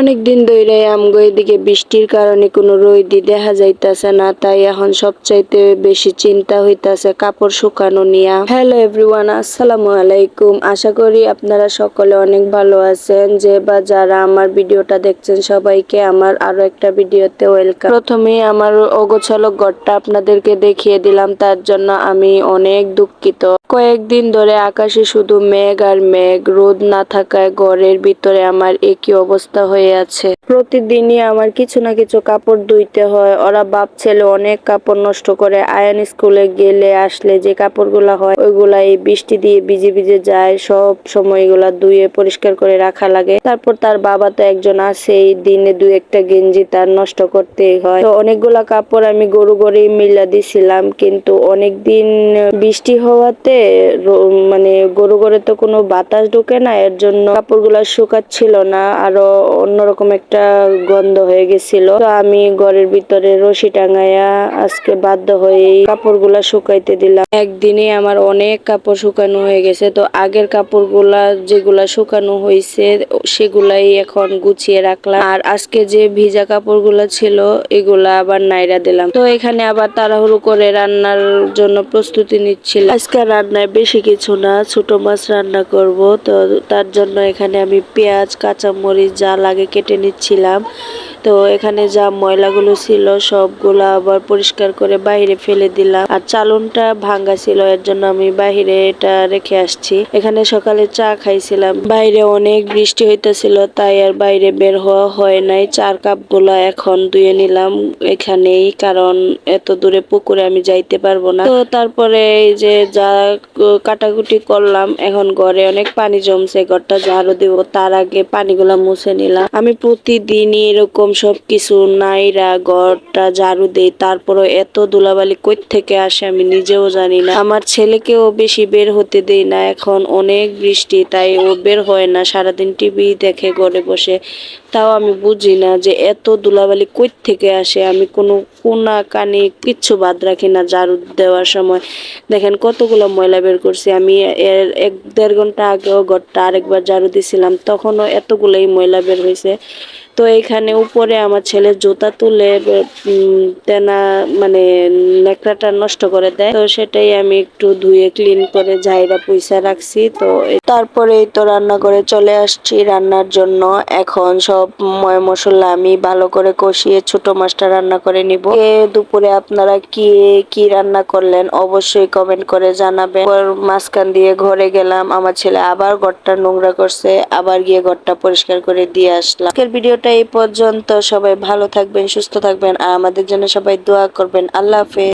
অনেক দিন ধরে আমগো এদিকে বৃষ্টির কারণে কোনো রোদই দেখা যাইতাছে না, তাই এখন সবচাইতে বেশি চিন্তা হইতাছে কাপড় শুকানো নিয়া। হ্যালো এভরিওয়ান, আসসালামু আলাইকুম। আশা করি আপনারা সকলে অনেক ভালো আছেন। যে বা যারা আমার ভিডিওটা দেখছেন সবাইকে আমার আরো একটা ভিডিওতে ওয়েলকাম। প্রথমেই আমার অগোছালো ঘরটা আপনাদেরকে দেখিয়ে দিলাম, তার জন্য আমি অনেক দুঃখিত। কয়েকদিন ধরে আকাশে শুধু মেঘ আর মেঘ, রোদ না থাকায় ঘরের ভিতরে আমার একই অবস্থা হয়ে আছে। প্রতিদিনই আমার কিছু না কিছু কাপড় ধুইতে হয়। ওরা বাপ ছেলে অনেক কাপড় নষ্ট করে। আয়ান স্কুলে গেলে আসলে যে কাপড়গুলা হয় ওইগুলা এই বৃষ্টি দিয়ে ভিজে ভিজে যায়। সব সময় এগুলা ধুয়ে পরিষ্কার করে রাখা লাগে। তারপর তার বাবা তো একজন আছে, এই দিনে দুই একটা গেঞ্জি তার নষ্ট করতেই হয়। তো অনেকগুলা কাপড় আমি গরু গড়ে মিলা দিছিলাম, কিন্তু অনেকদিন বৃষ্টি হওয়াতে মানে গরু গড়ে তো কোনো বাতাস ঢুকে না, এর জন্য কাপড়গুলা শুকাচ্ছিল না, আরো অন্যরকম একটা গন্ধ হয়ে গেছিল। তো আমি ঘরের ভিতরে রশি টাঙাইয়া আজকে বাধ্য হয়ে কাপড়গুলা শুকাইতে দিলাম। একদিনে আমার অনেক কাপড় শুকানো হয়ে গেছে। তো আগের কাপড়গুলা যেগুলা শুকানো হয়েছে সেগুলাই এখন গুছিয়ে রাখলাম, আর আজকে যে ভিজা কাপড়গুলা ছিল এগুলা আবার নাইরা দিলাম। তো এখানে আবার তাড়াহুড়ো করে রান্নার জন্য প্রস্তুতি নিচ্ছিলাম। আজকে রান্নায় বেশি কিছু না, ছোট মাছ রান্না করব। তো তার জন্য এখানে আমি পেঁয়াজ কাঁচামরিচ যা লাগে কেটে নিচ্ছিলাম। তো এখানে যা ময়লাগুলো ছিল সবগুলো আবার পরিষ্কার করে বাইরে ফেলে দিলাম, আর চালনটা ভাঙ্গা ছিল এর জন্য আমি বাইরে এটা রেখে আসছি। এখানে সকালে চা খাইছিলাম, বাইরে অনেক বৃষ্টি হইতেছিল তাই আর বাইরে বের হওয়া হয় নাই। চার কাপ গুলা এখন ধুয়ে নিলাম এখানেই, কারণ এত দূরে পুকুরে আমি যাইতে পারবো না। তো তারপরে এই যে যা কাটাকুটি করলাম, এখন ঘরে অনেক পানি জমছে, ঘরটা ঝাড়ু দিব তার আগে পানিগুলা মুছে নিলাম। আমি প্রতিদিনই এরকম সবকিছু নাইরা ঘরটা ঝাড়ু দেই, তারপরও এত ধুলাবালি কই থেকে আসে আমি নিজেও জানি না। আমার ছেলেকেও বেশি বের হতে দেই না, এখন অনেক বৃষ্টি তাই ও বের হয় না, সারাদিন টিভি দেখে ঘরে বসে। তাও আমি বুঝি না যে এত ধুলাবালি কই থেকে আসে। আমি কোনো কোনা কানি কিচ্ছু বাদ রাখি না ঝাড়ু দেওয়ার সময়। দেখেন কতগুলো ময়লা বের করছি। আমি এর 1-1.5 ঘন্টা আগেও ঘরটা আরেকবার ঝাড়ু দিছিলাম, তখনও এতগুলোই ময়লা বের হয়েছে। তো এখানে উপরে আমার ছেলে জুতা তুলে তেনা মানে নেকড়াটা নষ্ট করে দেয়, তো সেটাই আমি একটু ধুয়ে ক্লিন করে ঝাইরা পুইসা রাখছি। তো তারপরেই তো রান্না করে চলে আসছি রান্নার জন্য। এখন সব ময় মশলা আমি ভালো করে কষিয়ে ছোট মাছটা রান্না করে নিব। দুপুরে আপনারা কি রান্না করলেন অবশ্যই কমেন্ট করে জানাবেন। মাঝখান দিয়ে ঘরে গেলাম, আমার ছেলে আবার ঘরটা নোংরা করছে, আবার গিয়ে ঘরটা পরিষ্কার করে দিয়ে আসলাম। আজকের ভিডিওটা এই পর্যন্ত। সবাই ভালো থাকবেন, সুস্থ থাকবেন, আর আমাদের জন্য সবাই দোয়া করবেন। আল্লাহ হাফেজ।